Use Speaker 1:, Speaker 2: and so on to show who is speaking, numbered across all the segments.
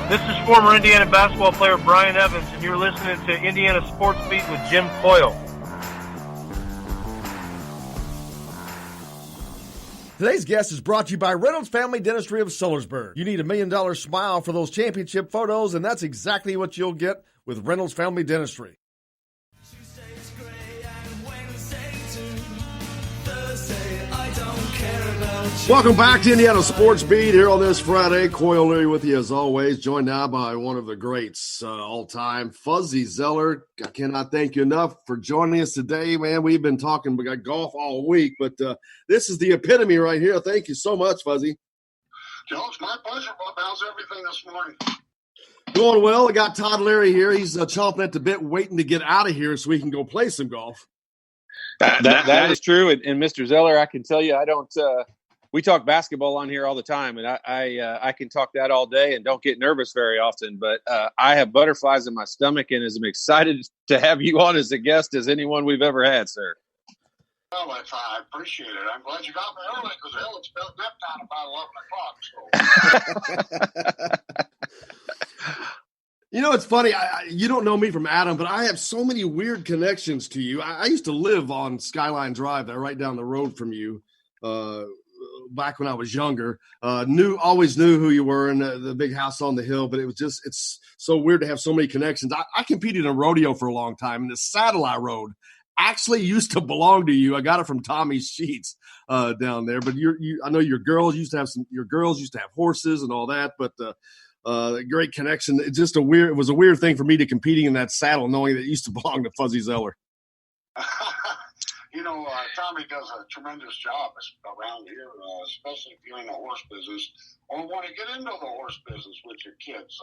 Speaker 1: This is former Indiana basketball player Brian Evans, and you're listening to Indiana Sports Beat with Jim Coyle.
Speaker 2: Today's guest is brought to you by Reynolds Family Dentistry of Sellersburg. You need $1 million smile for those championship photos, and that's exactly what you'll get with Reynolds Family Dentistry. Welcome back to Indiana Sports Beat here on this Friday. Coyle Leary with you as always, joined now by one of the greats all time, Fuzzy Zoeller. I cannot thank you enough for joining us today, man. We've been talking, we got golf all week, but this is the epitome right here. Thank you so much, Fuzzy.
Speaker 3: Joe, it's my pleasure, Bob. How's everything this morning?
Speaker 2: Going well. I got Todd Leary here. He's chomping at the bit, waiting to get out of here so we can go play some golf.
Speaker 4: That is true. And Mr. Zoeller, I can tell you, I don't we talk basketball on here all the time, and I can talk that all day and don't get nervous very often. But I have butterflies in my stomach and am excited to have you on as a guest as anyone we've ever had, sir.
Speaker 3: Well, I appreciate it. I'm glad you got me early because hell, it's about nap time about 11 o'clock. So.
Speaker 2: You know, it's funny. You don't know me from Adam, but I have so many weird connections to you. I used to live on Skyline Drive, that right down the road from you. Back when I was younger, always knew who you were in the big house on the hill, but it's so weird to have so many connections. I competed in a rodeo for a long time, and the saddle I rode actually used to belong to you. I got it from Tommy's Sheets down there, but I know your girls used to have horses and all that, but great connection. It was a weird thing for me to competing in that saddle, knowing that it used to belong to Fuzzy Zoeller.
Speaker 3: You know, Tommy does a tremendous job around here, especially if you're in the horse business or want to get into the horse business with your kids.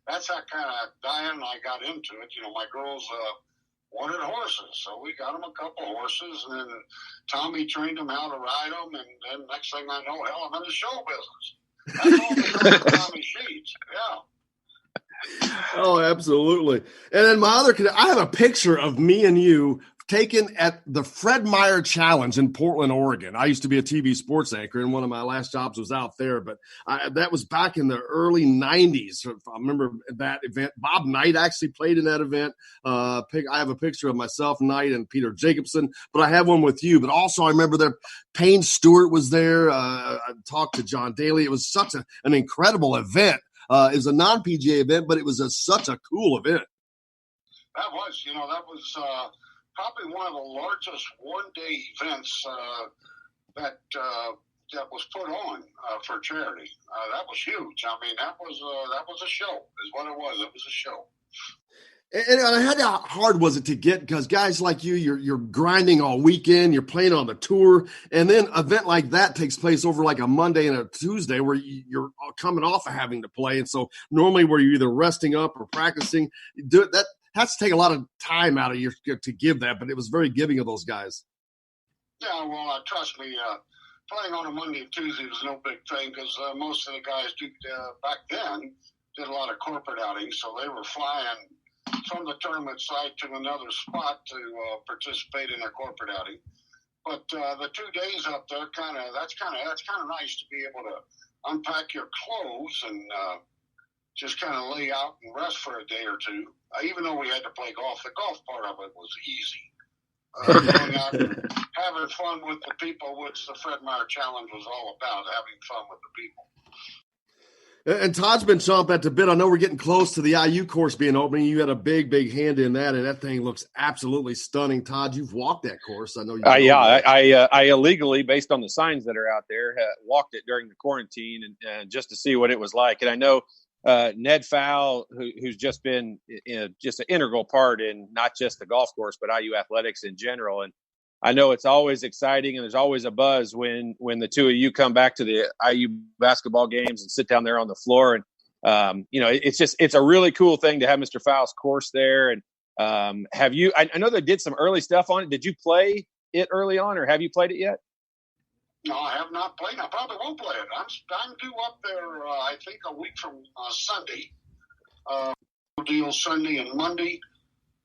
Speaker 3: That's how kind of Diane and I got into it. You know, my girls wanted horses, so we got them a couple horses, and then Tommy trained them how to ride them, and then next thing I know, hell, I'm in the show business. That's all because of Tommy Sheets, yeah.
Speaker 2: Oh, absolutely. And then I have a picture of me and you taken at the Fred Meyer Challenge in Portland, Oregon. I used to be a TV sports anchor, and one of my last jobs was out there, but that was back in the early 90s. I remember that event. Bob Knight actually played in that event. I have a picture of myself, Knight, and Peter Jacobson, but I have one with you. But also I remember there, Payne Stewart was there. I talked to John Daly. It was such an incredible event. It was a non-PGA event, but it was such a cool event.
Speaker 3: That was probably one of the largest one-day events that was put on for charity. That was huge. I mean, that was a show, is what it was. It was a show.
Speaker 2: And how hard was it to get? Because guys like you're grinding all weekend, you're playing on the tour, and then an event like that takes place over like a Monday and a Tuesday where you're coming off of having to play. And so normally where you're either resting up or practicing, that has to take a lot of time out of you to give that, but it was very giving of those guys.
Speaker 3: Yeah, well, trust me, playing on a Monday and Tuesday was no big thing because most of the guys back then did a lot of corporate outings, so they were flying from the tournament site to another spot to participate in a corporate outing. But the 2 days up there, that's kind of nice to be able to unpack your clothes and just kind of lay out and rest for a day or two. Even though we had to play golf, the golf part of it was easy. Going out and having fun with the people, which the Fred Meyer Challenge was all about, having fun with the people.
Speaker 2: And Todd's been chomping at the bit. I know we're getting close to the IU course being open. You had a big hand in that, and that thing looks absolutely stunning. Todd, you've walked that course. I know you.
Speaker 4: I illegally, based on the signs that are out there, walked it during the quarantine and just to see what it was like. And I know Ned Fowle, who's just been just an integral part in not just the golf course, but IU athletics in general. And I know it's always exciting and there's always a buzz when the two of you come back to the IU basketball games and sit down there on the floor. And, it's a really cool thing to have Mr. Fowle's course there. And I know they did some early stuff on it. Did you play it early on or have you played it yet?
Speaker 3: No, I have not played. I probably won't play it. I'm due up there, I think, a week from Sunday. Deal Sunday and Monday.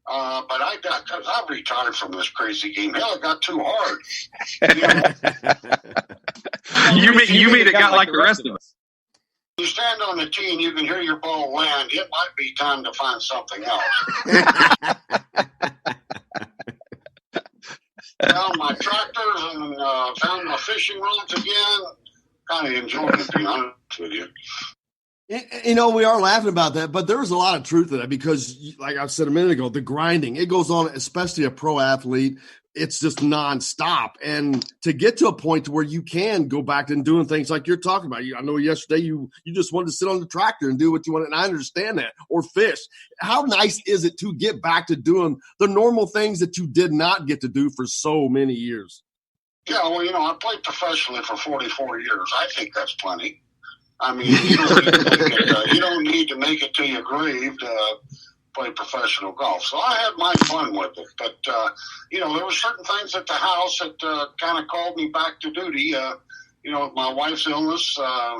Speaker 3: But I've retired from this crazy game. Hell, it got too hard.
Speaker 5: You mean it got like the rest of us?
Speaker 3: You stand on the tee and you can hear your ball land. It might be time to find something else. Found my tractors and found my fishing rods again. Kind of enjoyed it, to be honest with you.
Speaker 2: We are laughing about that, but there is a lot of truth to that because, like I said a minute ago, the grinding, it goes on, especially a pro athlete. It's just nonstop. And to get to a point to where you can go back and doing things like you're talking about. I know yesterday you just wanted to sit on the tractor and do what you want, and I understand that, or fish. How nice is it to get back to doing the normal things that you did not get to do for so many years?
Speaker 3: Yeah, well, I played professionally for 44 years. I think that's plenty. I mean, you don't need to make it to your grave to play professional golf. So I had my fun with it. But, there were certain things at the house that kind of called me back to duty. With my wife's illness,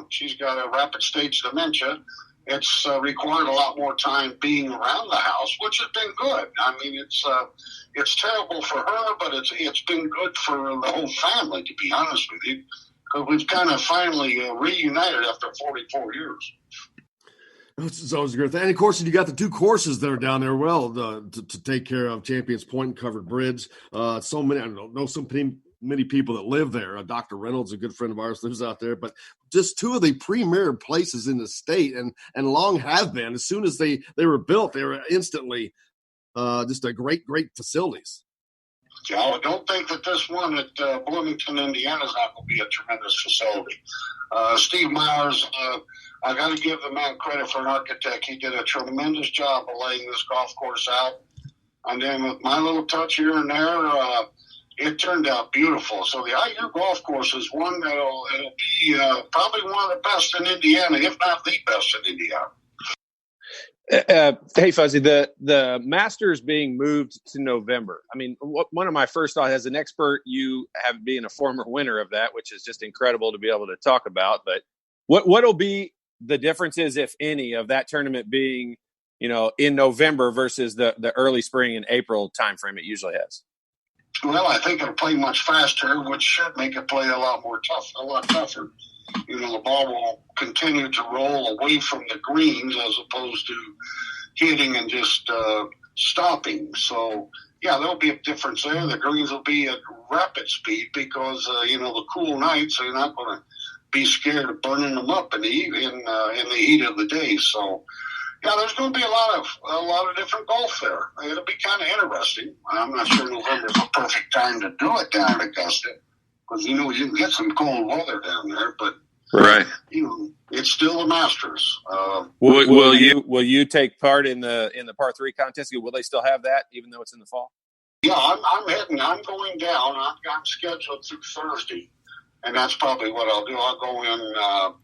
Speaker 3: she's got a rapid stage dementia. It's required a lot more time being around the house, which has been good. I mean, it's terrible for her, but it's been good for the whole family, to be honest with you. Because we've kind of finally reunited after 44 years.
Speaker 2: It's always a great thing. And, of course, you got the two courses that are down there to take care of, Champions Point and Covered Bridge. So many, I don't know, so many people that live there. Dr. Reynolds, a good friend of ours, lives out there. But just two of the premier places in the state and long have been. As soon as they were built, they were instantly just a great facilities.
Speaker 3: Yeah, I don't think that this one at Bloomington, Indiana is not going to be a tremendous facility. Steve Myers, I got to give the man credit for an architect. He did a tremendous job of laying this golf course out. And then with my little touch here and there, it turned out beautiful. So the IU golf course is one it'll be probably one of the best in Indiana, if not the best in Indiana.
Speaker 4: Hey, Fuzzy, the Masters being moved to November. I mean, one of my first thoughts as an expert, you have being a former winner of that, which is just incredible to be able to talk about. But what'll be the differences, if any, of that tournament being, in November versus the early spring and April timeframe it usually has?
Speaker 3: Well, I think it'll play much faster, which should make it play a lot tougher. The ball will continue to roll away from the greens as opposed to hitting and just stopping. So, yeah, there'll be a difference there. The greens will be at rapid speed because, the cool nights, you're not going to be scared of burning them up in the heat of the day. So, yeah, there's going to be a lot of different golf there. It'll be kind of interesting. I'm not sure November's the perfect time to do it down at Augusta because, you can get some cold weather down there, but
Speaker 4: right.
Speaker 3: It's still the Masters.
Speaker 4: Will you take part in the par 3 contest? Will they still have that even though it's in the fall?
Speaker 3: Yeah, I'm going down. I'm scheduled through Thursday, and that's probably what I'll do. I'll go in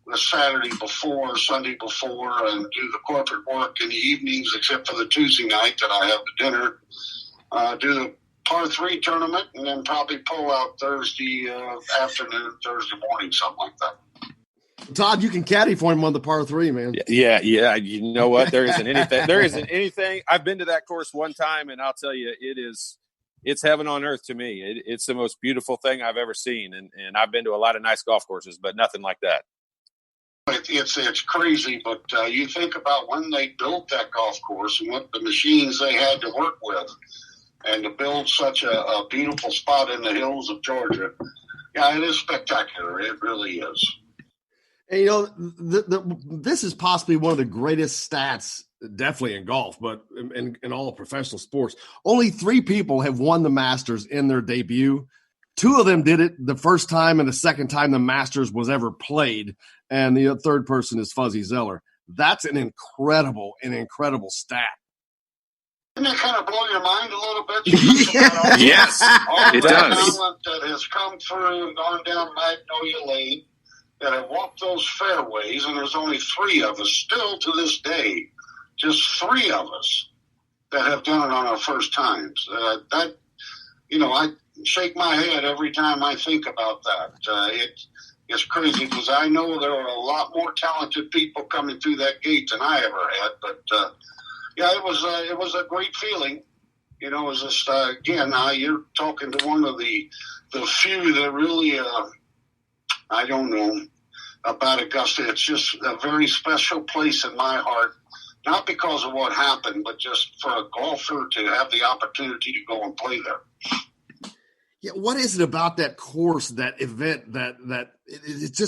Speaker 3: the Saturday before, Sunday before, and do the corporate work in the evenings, except for the Tuesday night that I have the dinner. Do the par 3 tournament, and then probably pull out Thursday afternoon, Thursday morning, something like that.
Speaker 2: Todd, you can caddy for him on the par 3, man.
Speaker 4: Yeah. You know what? There isn't anything. I've been to that course one time, and I'll tell you, it's heaven on earth to me. It's the most beautiful thing I've ever seen, and I've been to a lot of nice golf courses, but nothing like that.
Speaker 3: It's crazy, but you think about when they built that golf course and what the machines they had to work with, and to build such a beautiful spot in the hills of Georgia. Yeah, it is spectacular. It really is.
Speaker 2: And, this is possibly one of the greatest stats, definitely in golf, but in all professional sports. Only 3 people have won the Masters in their debut. 2 of them did it the first time and the second time the Masters was ever played. And the third person is Fuzzy Zoeller. That's an incredible stat.
Speaker 3: Doesn't that kind of blow your mind a little bit?
Speaker 4: Yes, it does.
Speaker 3: Talent that has come through and gone down Magnolia Lane, that have walked those fairways, and there's only 3 of us still to this day, just 3 of us that have done it on our first times. I shake my head every time I think about that. It's crazy because I know there are a lot more talented people coming through that gate than I ever had, but yeah, it was a great feeling. It was just again, you're talking to one of the few that really I don't know, about Augusta. It's just a very special place in my heart, not because of what happened, but just for a golfer to have the opportunity to go and play there.
Speaker 2: Yeah, what is it about that course, that event, that it's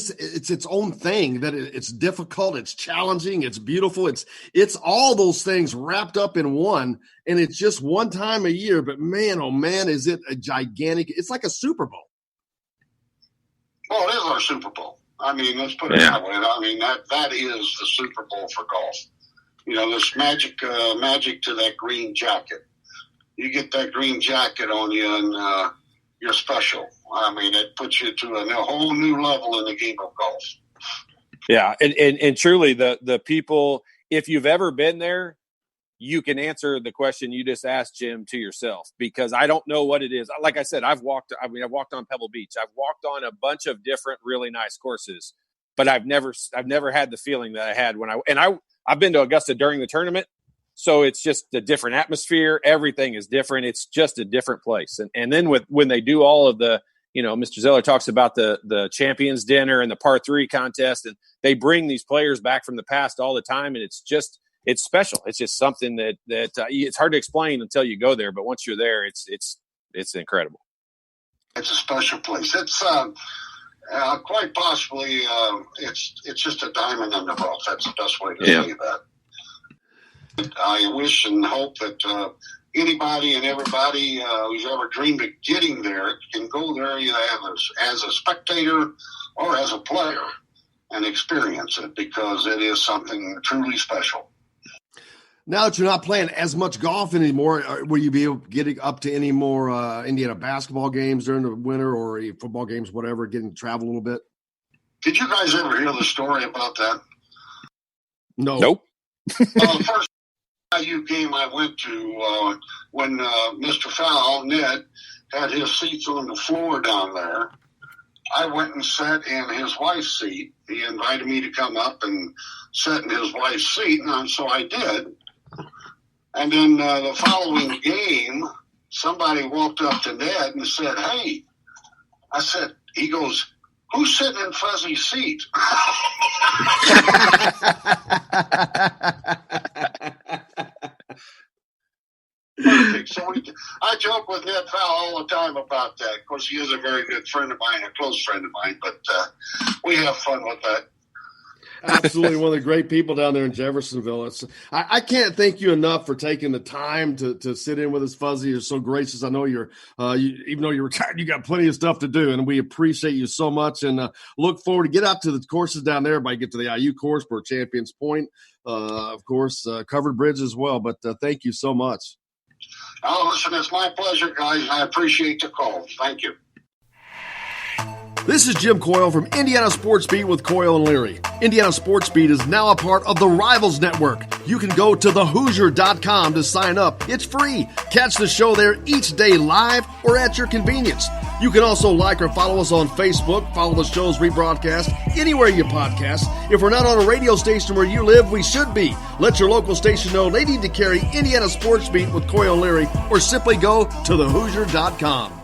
Speaker 2: its own thing, that it's difficult, it's challenging, it's beautiful, it's all those things wrapped up in one, and it's just one time a year, but man, oh man, is it a gigantic, it's like a Super Bowl.
Speaker 3: Well, it is our Super Bowl. I mean, let's put it that way. I mean, that is the Super Bowl for golf. You know, there's magic to that green jacket. You get that green jacket on you, and you're special. I mean, it puts you to a whole new level in the game of golf.
Speaker 4: Yeah, and truly, the people, if you've ever been there, you can answer the question you just asked, Jim, to yourself, because I don't know what it is. Like I said, I've walked on Pebble Beach. I've walked on a bunch of different really nice courses, but I've never had the feeling that I had when I've been to Augusta during the tournament. So it's just a different atmosphere. Everything is different. It's just a different place. And then when they do all of the, Mr. Zoeller talks about the champions dinner and the par 3 contest, and they bring these players back from the past all the time. And it's special. It's just something that it's hard to explain until you go there. But once you're there, it's incredible. It's
Speaker 3: a special place. It's quite possibly it's just a diamond in the rough. That's the best way to say that. I wish and hope that anybody and everybody who's ever dreamed of getting there can go there either as a spectator or as a player and experience it, because it is something truly special.
Speaker 2: Now that you're not playing as much golf anymore, will you be able getting up to any more Indiana basketball games during the winter, or football games, whatever, getting to travel a little bit?
Speaker 3: Did you guys ever hear the story about that?
Speaker 2: No.
Speaker 4: Nope.
Speaker 3: The first IU game I went to, when Mr. Fowl, Ned, had his seats on the floor down there, I went and sat in his wife's seat. He invited me to come up and sit in his wife's seat, and so I did. And then the following game, somebody walked up to Ned and said, "Hey," I said, he goes, "Who's sitting in Fuzzy's seat?" Perfect. So I joke with Ned Fowl all the time about that. Of course, he is a very good friend of mine, a close friend of mine, but we have fun with that.
Speaker 2: Absolutely, one of the great people down there in Jeffersonville. I can't thank you enough for taking the time to sit in with us, Fuzzy. You're so gracious. I know even though you're retired, you got plenty of stuff to do, and we appreciate you so much. And look forward to get out to the courses down there. By get to the IU course for Champions Point, of course, Covered Bridge as well. But thank you so much.
Speaker 3: Oh, listen, it's my pleasure, guys. I appreciate the call. Thank you.
Speaker 2: This is Jim Coyle from Indiana Sports Beat with Coyle and Leary. Indiana Sports Beat is now a part of the Rivals Network. You can go to thehoosier.com to sign up. It's free. Catch the show there each day live or at your convenience. You can also like or follow us on Facebook, follow the show's rebroadcast anywhere you podcast. If we're not on a radio station where you live, we should be. Let your local station know they need to carry Indiana Sports Beat with Coyle and Leary, or simply go to thehoosier.com.